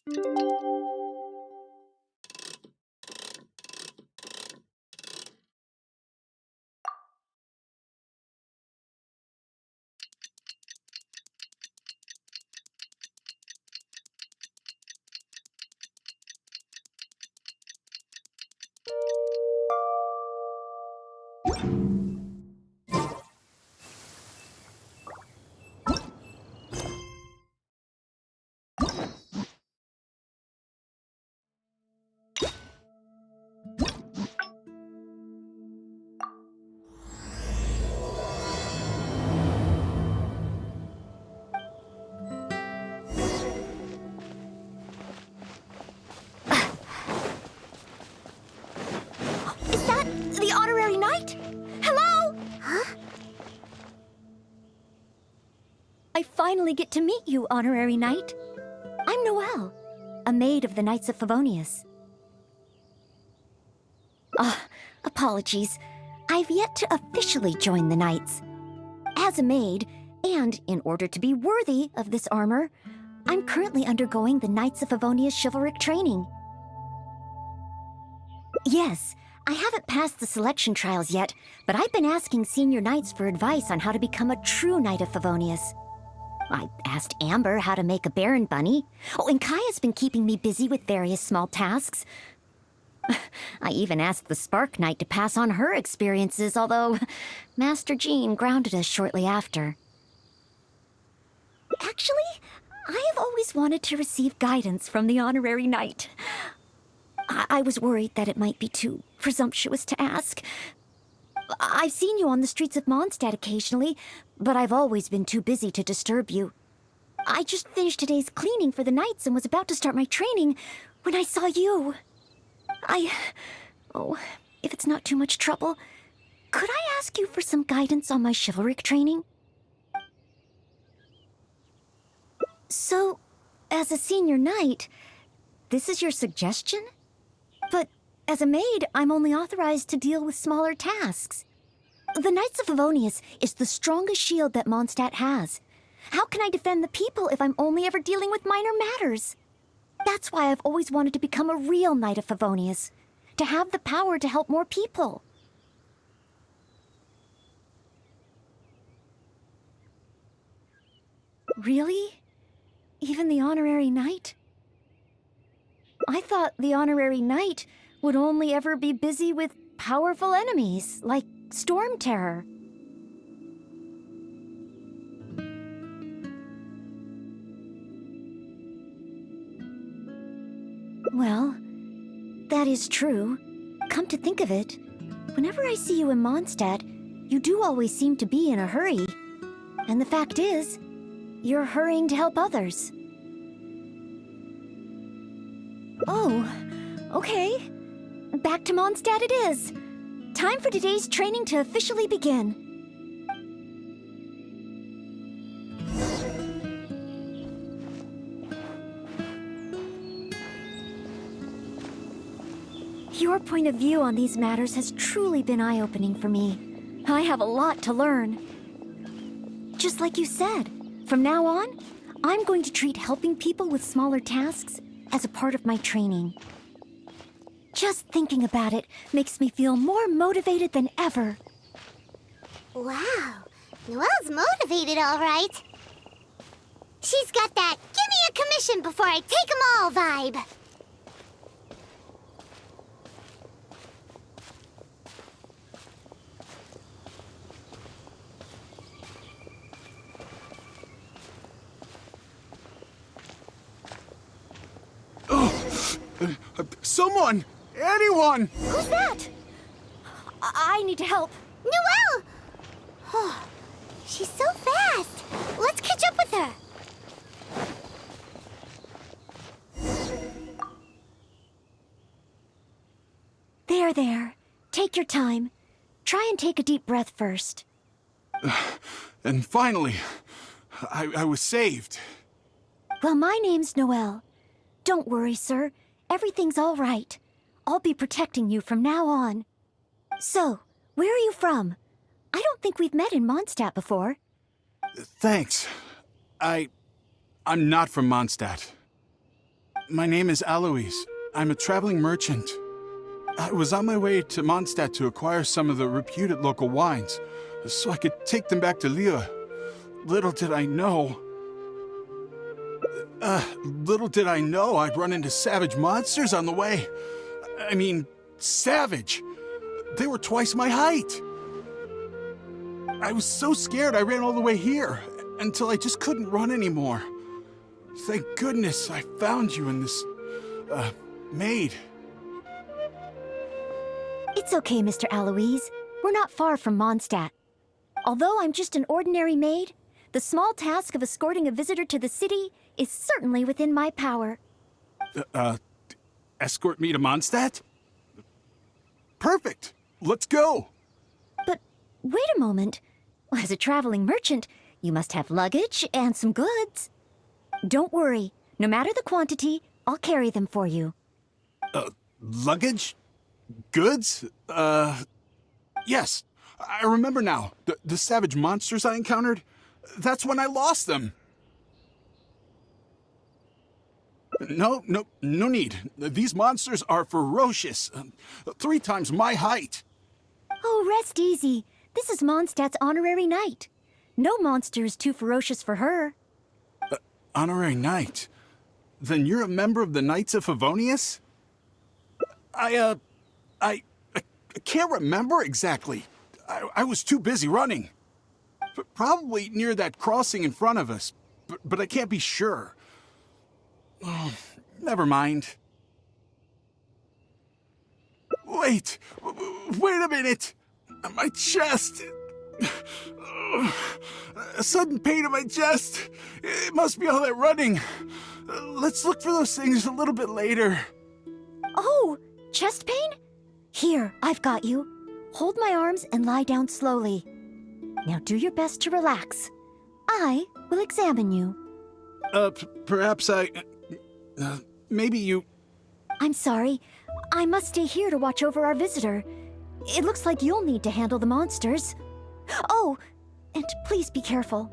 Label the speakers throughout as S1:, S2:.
S1: Is that the honorary knight? Hello? Huh? I finally get to meet you, honorary knight. I'm Noelle, a maid of the Knights of Favonius. Apologies. I've yet to officially join the Knights. As a maid, and in order to be worthy of this armor, I'm currently undergoing the Knights of Favonius chivalric training. Yes, I haven't passed the selection trials yet, but I've been asking senior knights for advice on how to become a true Knight of Favonius. I asked Amber how to make a Baron bunny. Oh, and Kaya's been keeping me busy with various small tasks. I even asked the Spark Knight to pass on her experiences, although Master Jean grounded us shortly after. Actually, I have always wanted to receive guidance from the honorary knight. I was worried that it might be too presumptuous to ask. I've seen you on the streets of Mondstadt occasionally, but I've always been too busy to disturb you. I just finished today's cleaning for the Knights and was about to start my training when I saw you. Oh, if it's not too much trouble, could I ask you for some guidance on my chivalric training? So, as a senior knight, this is your suggestion? But as a maid, I'm only authorized to deal with smaller tasks. The Knights of Favonius is the strongest shield that Mondstadt has. How can I defend the people if I'm only ever dealing with minor matters? That's why I've always wanted to become a real Knight of Favonius, to have the power to help more people. Really? Even the honorary knight? I thought the honorary knight would only ever be busy with powerful enemies, like Storm Terror. Well, that is true. Come to think of it, whenever I see you in Mondstadt, you do always seem to be in a hurry. And the fact is, you're hurrying to help others. Oh, okay. Back to Mondstadt it is. Time for today's training to officially begin. Your point of view on these matters has truly been eye-opening for me. I have a lot to learn. Just like you said, from now on, I'm going to treat helping people with smaller tasks as a part of my training. Just thinking about it makes me feel more motivated than ever.
S2: Wow, Noelle's motivated, all right. She's got that "give me a commission before I take 'em all" vibe.
S3: Someone! Anyone!
S1: Who's that? I need to help.
S2: Noelle! Oh, she's so fast. Let's catch up with her.
S1: There. Take your time. Try and take a deep breath first.
S3: And finally, I was saved.
S1: Well, my name's Noelle. Don't worry, sir. Everything's all right. I'll be protecting you from now on. So, where are you from? I don't think we've met in Mondstadt before.
S3: Thanks. I'm not from Mondstadt. My name is Alois. I'm a traveling merchant. I was on my way to Mondstadt to acquire some of the reputed local wines, so I could take them back to Lille. Little did I know I'd run into savage monsters on the way. I mean, savage. They were twice my height. I was so scared I ran all the way here, until I just couldn't run anymore. Thank goodness I found you in this, maid.
S1: It's okay, Mr. Alois. We're not far from Mondstadt. Although I'm just an ordinary maid, the small task of escorting a visitor to the city is certainly within my power.
S3: Escort me to Mondstadt? Perfect. Let's go.
S1: But wait a moment. As a traveling merchant, you must have luggage and some goods. Don't worry. No matter the quantity, I'll carry them for you.
S3: Luggage? Goods? Yes. I remember now. The savage monsters I encountered? That's when I lost them. No need. These monsters are ferocious. 3 times my height.
S1: Oh, rest easy. This is Mondstadt's honorary knight. No monster is too ferocious for her.
S3: Honorary knight? Then you're a member of the Knights of Favonius? I can't remember exactly. I was too busy running. Probably near that crossing in front of us, but I can't be sure. Oh, never mind. Wait a minute! My chest! A sudden pain in my chest! It must be all that running. Let's look for those things a little bit later.
S1: Oh, chest pain? Here, I've got you. Hold my arms and lie down slowly. Now do your best to relax. I will examine you.
S3: Perhaps maybe you...
S1: I'm sorry. I must stay here to watch over our visitor. It looks like you'll need to handle the monsters. Oh, and please be careful.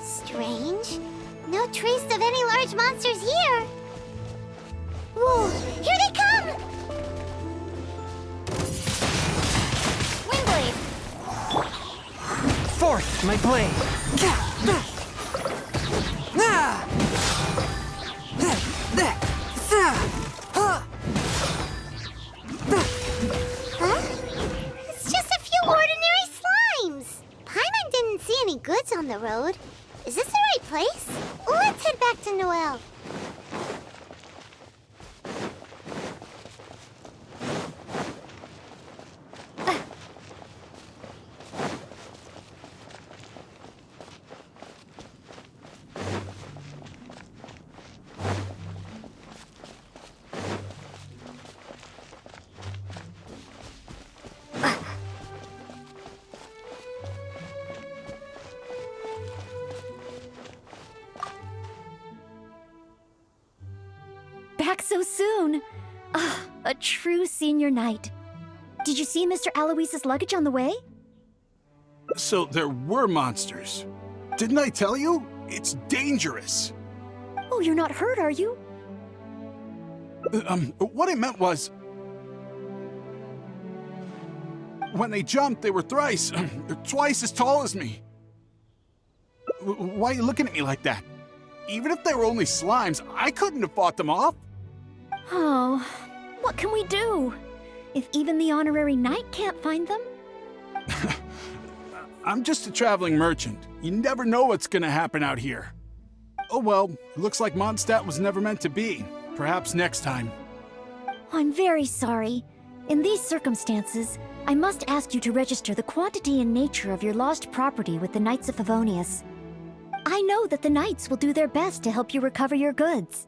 S2: Strange. No trace of any large monsters here. Whoa, here they come! Windblade!
S4: Forth, my blade!
S2: Huh? It's just a few ordinary slimes. Paimon didn't see any goods on the road. Is this the right place? Let's head back to Noelle.
S1: Back so soon. Ah, a true senior knight. Did you see Mr. Alois's luggage on the way?
S3: So there were monsters. Didn't I tell you? It's dangerous.
S1: Oh, you're not hurt, are you?
S3: What I meant was... when they jumped, they were twice as tall as me. Why are you looking at me like that? Even if they were only slimes, I couldn't have fought them off.
S1: Oh, what can we do? If even the honorary knight can't find them?
S3: I'm just a traveling merchant. You never know what's gonna happen out here. Oh well, looks like Mondstadt was never meant to be. Perhaps next time.
S1: I'm very sorry. In these circumstances, I must ask you to register the quantity and nature of your lost property with the Knights of Favonius. I know that the knights will do their best to help you recover your goods.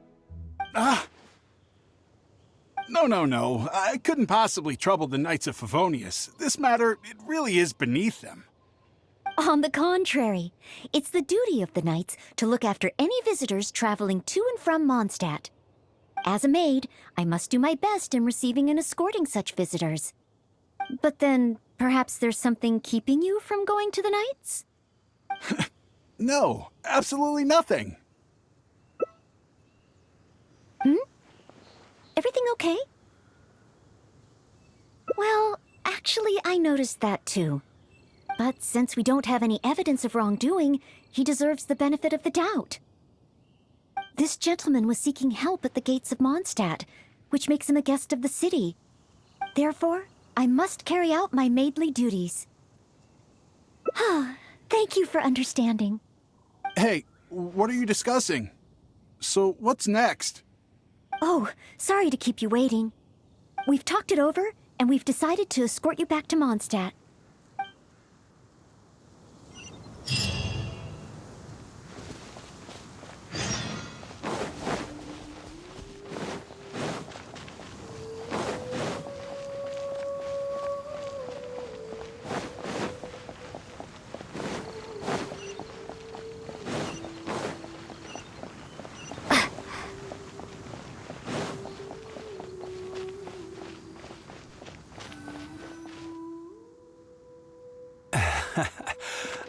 S3: No. I couldn't possibly trouble the Knights of Favonius. This matter, it really is beneath them.
S1: On the contrary, it's the duty of the knights to look after any visitors traveling to and from Mondstadt. As a maid, I must do my best in receiving and escorting such visitors. But then, perhaps there's something keeping you from going to the knights?
S3: No, absolutely nothing.
S1: Everything okay? Well, actually, I noticed that too. But since we don't have any evidence of wrongdoing, he deserves the benefit of the doubt. This gentleman was seeking help at the gates of Mondstadt, which makes him a guest of the city. Therefore, I must carry out my maidly duties. Thank you for understanding.
S3: Hey, what are you discussing? So, what's next?
S1: Oh, sorry to keep you waiting. We've talked it over, and we've decided to escort you back to Mondstadt.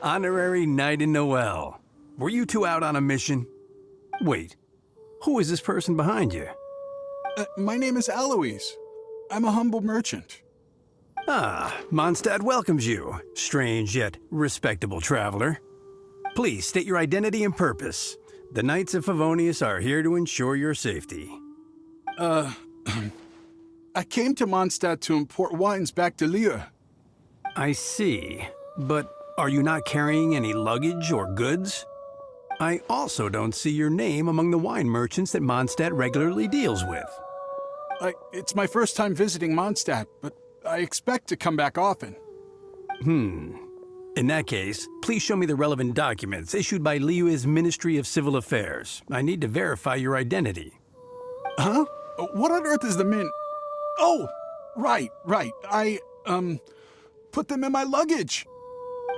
S4: Honorary Knight in Noelle. Were you two out on a mission? Wait, who is this person behind you?
S3: My name is Eloise. I'm a humble merchant.
S4: Ah, Mondstadt welcomes you, strange yet respectable traveler. Please state your identity and purpose. The Knights of Favonius are here to ensure your safety.
S3: I came to Mondstadt to import wines back to Lille.
S4: I see, but are you not carrying any luggage or goods? I also don't see your name among the wine merchants that Mondstadt regularly deals with.
S3: It's my first time visiting Mondstadt, but I expect to come back often.
S4: In that case, please show me the relevant documents issued by Liyue's Ministry of Civil Affairs. I need to verify your identity.
S3: Huh? What on earth is the min... Oh! Right. I put them in my luggage.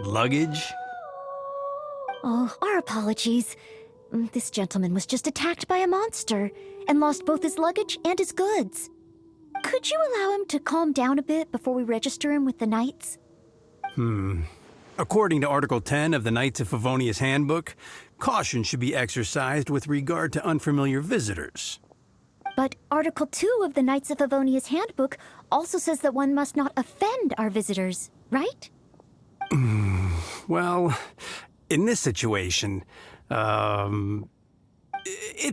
S4: Luggage?
S1: Oh, our apologies. This gentleman was just attacked by a monster and lost both his luggage and his goods. Could you allow him to calm down a bit before we register him with the Knights?
S4: According to Article 10 of the Knights of Favonius Handbook, caution should be exercised with regard to unfamiliar visitors.
S1: But Article 2 of the Knights of Favonius Handbook also says that one must not offend our visitors, right?
S4: Well, in this situation, it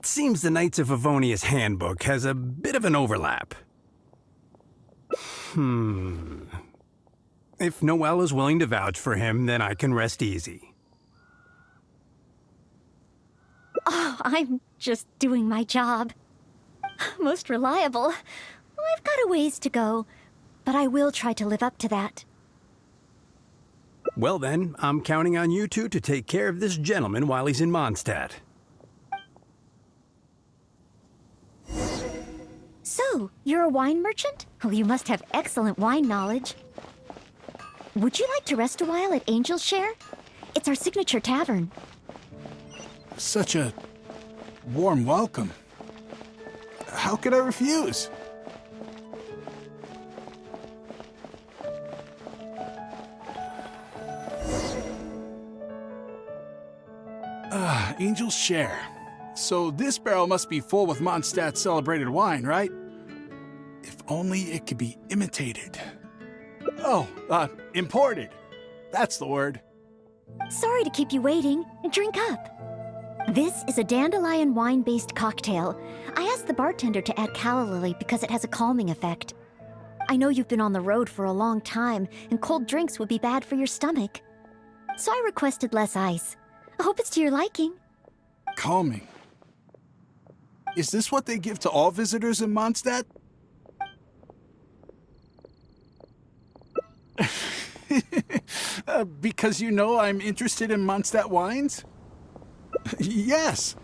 S4: seems the Knights of Favonius Handbook has a bit of an overlap. If Noelle is willing to vouch for him, then I can rest easy.
S1: Oh, I'm just doing my job. Most reliable. I've got a ways to go, but I will try to live up to that.
S4: Well then, I'm counting on you two to take care of this gentleman while he's in Mondstadt.
S1: So, you're a wine merchant? Well, you must have excellent wine knowledge. Would you like to rest a while at Angel's Share? It's our signature tavern.
S3: Such a warm welcome. How could I refuse? Angel's Share. So this barrel must be full with Mondstadt's celebrated wine, right? If only it could be imitated. Oh, imported. That's the word.
S1: Sorry to keep you waiting. Drink up. This is a dandelion wine-based cocktail. I asked the bartender to add calla lily because it has a calming effect. I know you've been on the road for a long time, and cold drinks would be bad for your stomach. So I requested less ice. I hope it's to your liking.
S3: Calming. Is this what they give to all visitors in Mondstadt? Because you know I'm interested in Mondstadt wines? Yes.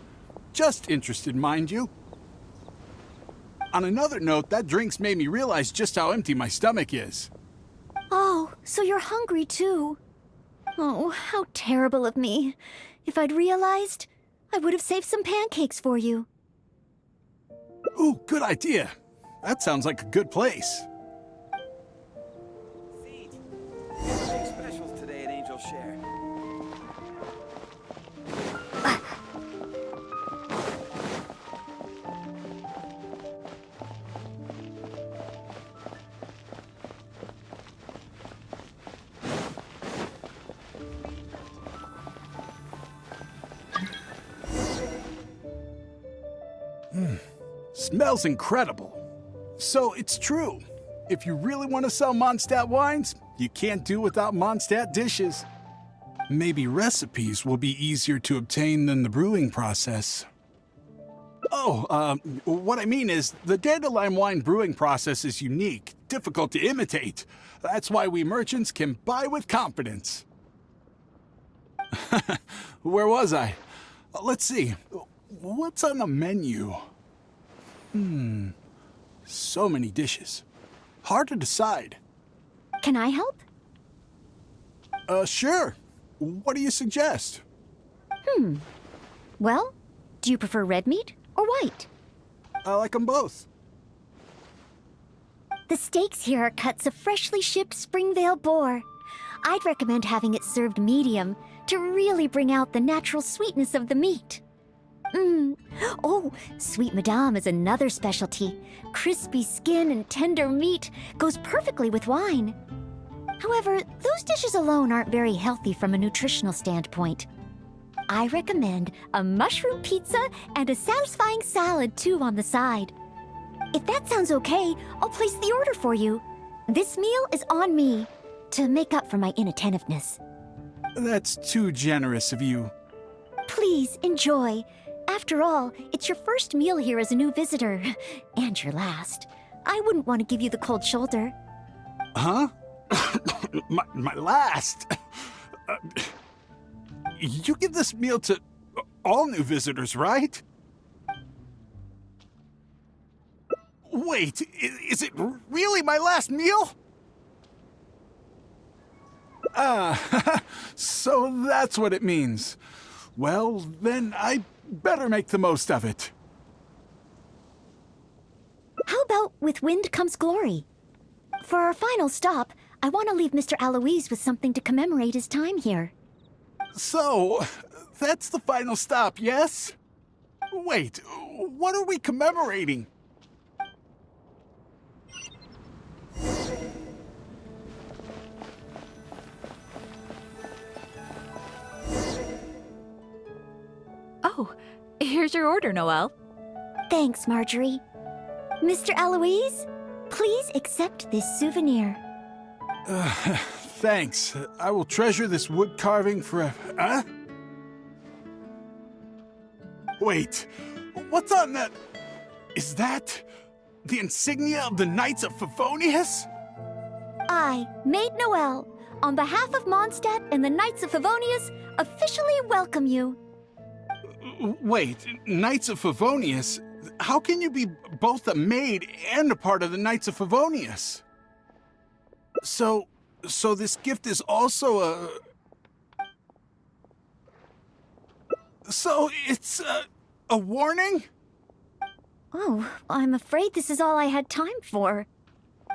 S3: Just interested, mind you. On another note, that drink's made me realize just how empty my stomach is.
S1: Oh, so you're hungry too. Oh, how terrible of me. If I'd realized, I would have saved some pancakes for you.
S3: Ooh, good idea. That sounds like a good place.
S5: Seat. Two specials today at Angel Share.
S3: Smells incredible. So it's true. If you really want to sell Mondstadt wines, you can't do without Mondstadt dishes. Maybe recipes will be easier to obtain than the brewing process. Oh, what I mean is, the dandelion wine brewing process is unique, difficult to imitate. That's why we merchants can buy with confidence. Where was I? Let's see. What's on the menu? So many dishes. Hard to decide.
S1: Can I help?
S3: Sure. What do you suggest?
S1: Well, do you prefer red meat or white?
S3: I like them both.
S1: The steaks here are cuts of freshly shipped Springvale boar. I'd recommend having it served medium to really bring out the natural sweetness of the meat. Oh, Sweet Madame is another specialty. Crispy skin and tender meat goes perfectly with wine. However, those dishes alone aren't very healthy from a nutritional standpoint. I recommend a mushroom pizza and a satisfying salad too on the side. If that sounds okay, I'll place the order for you. This meal is on me to make up for my inattentiveness.
S3: That's too generous of you.
S1: Please enjoy. After all, it's your first meal here as a new visitor, and your last. I wouldn't want to give you the cold shoulder.
S3: Huh? my last? You give this meal to all new visitors, right? Wait, is it really my last meal? So that's what it means. Well, then I better make the most of it.
S1: How about with wind comes glory? For our final stop, I want to leave Mr. Aloise with something to commemorate his time here.
S3: So, that's the final stop, yes? Wait, what are we commemorating?
S6: Oh, here's your order, Noelle.
S1: Thanks, Marjorie. Mr. Aloise, please accept this souvenir.
S3: Thanks. I will treasure this wood carving forever. Huh? Wait, what's on that? Is that the insignia of the Knights of Favonius?
S1: I, Maid Noelle, on behalf of Mondstadt and the Knights of Favonius, officially welcome you.
S3: Wait, Knights of Favonius? How can you be both a maid and a part of the Knights of Favonius? So this gift is also a... So it's a warning?
S1: Oh, I'm afraid this is all I had time for.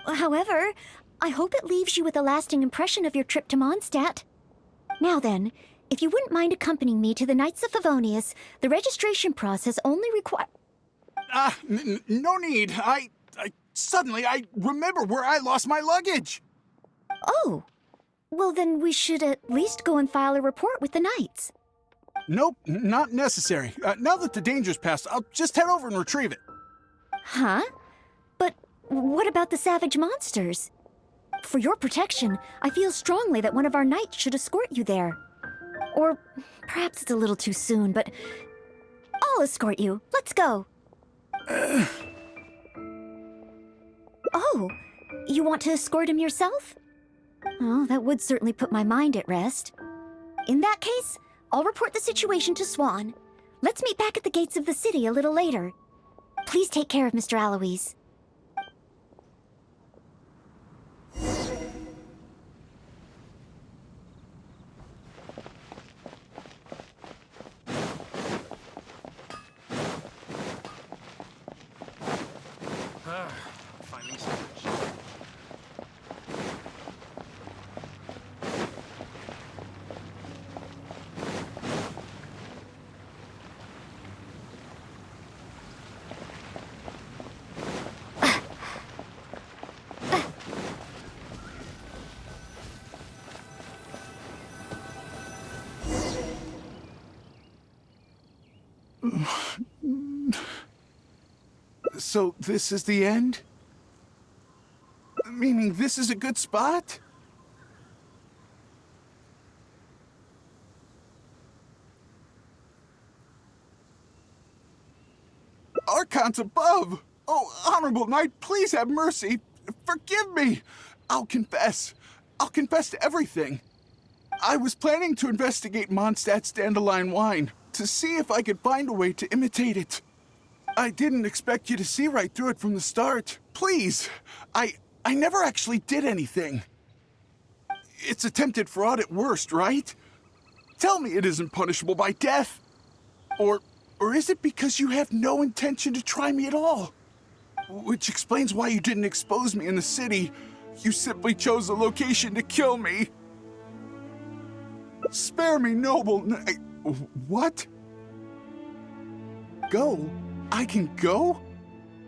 S1: However, I hope it leaves you with a lasting impression of your trip to Mondstadt. Now then, if you wouldn't mind accompanying me to the Knights of Favonius, the registration process only requires...
S3: No need. Suddenly I remember where I lost my luggage.
S1: Oh, well then we should at least go and file a report with the Knights.
S3: Nope, not necessary. Now that the danger's passed, I'll just head over and retrieve it.
S1: Huh? But what about the savage monsters? For your protection, I feel strongly that one of our knights should escort you there. Or perhaps it's a little too soon, but I'll escort you. Let's go. Oh, you want to escort him yourself? Oh, that would certainly put my mind at rest. In that case, I'll report the situation to Swan. Let's meet back at the gates of the city a little later. Please take care of Mr. Aloise.
S7: Finding storage.
S3: So this is the end? Meaning this is a good spot? Archons above! Oh, Honorable Knight, please have mercy! Forgive me! I'll confess. I'll confess to everything. I was planning to investigate Mondstadt's dandelion wine, to see if I could find a way to imitate it. I didn't expect you to see right through it from the start. Please, I never actually did anything. It's attempted fraud at worst, right? Tell me it isn't punishable by death. Or is it because you have no intention to try me at all? Which explains why you didn't expose me in the city. You simply chose a location to kill me. Spare me, noble What? Go? I can go?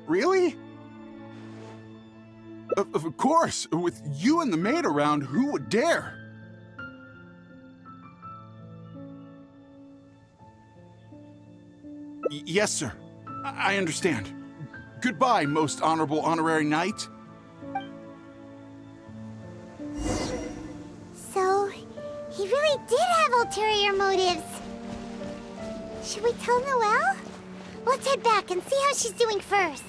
S3: Really? Of course. With you and the maid around, who would dare? Yes, sir. I understand. Goodbye, most honorable honorary knight.
S2: So, he really did have ulterior motives. Should we tell Noelle? Let's head back and see how she's doing first.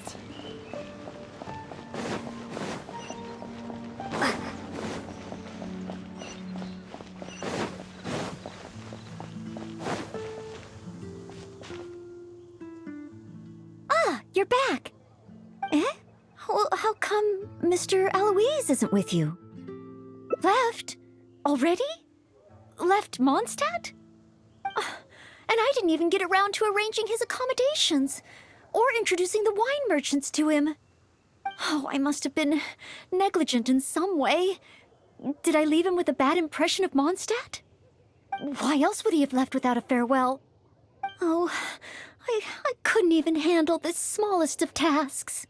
S1: Ah, you're back. Eh? Well, how come Mr. Aloise isn't with you? Left? Already? Left Mondstadt? And I didn't even get around to arranging his accommodations, or introducing the wine merchants to him. Oh, I must have been negligent in some way. Did I leave him with a bad impression of Mondstadt? Why else would he have left without a farewell? Oh, I couldn't even handle this smallest of tasks.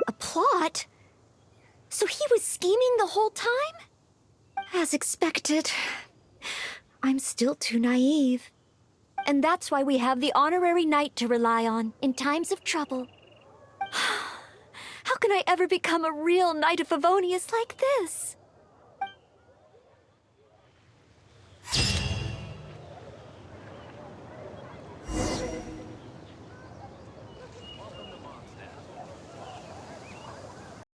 S1: A plot? So he was scheming the whole time? As expected. I'm still too naive. And that's why we have the honorary knight to rely on in times of trouble. How can I ever become a real knight of Favonius like this?